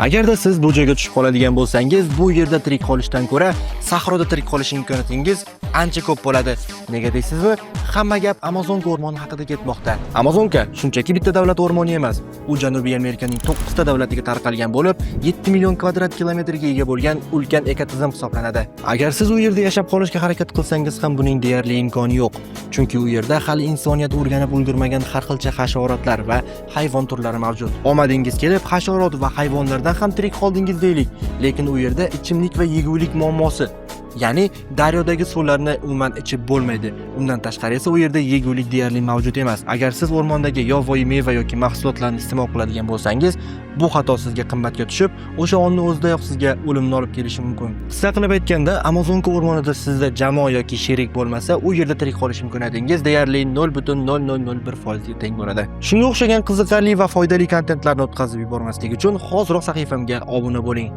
Agarda siz bu joyga tushib qoladigan bo'lsangiz, bu yerda tirik qolishdan ko'ra sahroda tirik qolish imkoniyatingiz ancha ko'p bo'ladi. Nega deysizmi? Hamma gap Amazonka o'rmoni haqida ketmoqda. Amazonka shunchaki bitta davlat o'rmoni emas. U Janubiy Amerikaning 9 ta davlatiga tarqalgan bo'lib, 7 million kvadrat kilometrga ega bo'lgan ulkan ekotizim hisoblanadi. Agar siz u yerda yashab qolishga harakat qilsangiz ham buning deyarli imkoni yo'q. Chunki u yerda hali insoniyat o'rganib ulgurmagan har xilcha hasharotlar va hayvon turlari mavjud. Omadingiz kelib, hasharot va hayvonlardan ham tirik qoldingiz deylik, lekin u yerda ichimlik va yegulik muammosi, ya'ni daryodagi suvlarni umuman ichib bo'lmaydi. Undan tashqari esa u yerda yegulik deyarli mavjud emas. Agar siz o'rmondagi yovvoyi meva yoki mahsulotlarni iste'mol qiladigan bo'lsangiz, bu xato sizga qimmatga tushib, o'sha onni o'zidayoq sizga o'limni olib kelishi mumkin. Qisqa qilib aytganda, Amazonka o'rmonida sizda jamoa yoki sherik bo'lmasa, u yerda tirik qolish imkoniyatingiz deyarli 0.0001% ga teng bo'ladi. Shunga o'xshagan qiziqarli va foydali kontentlarni o'tkazib yubormaslik uchun hoziroq sahifamga obuna bo'ling.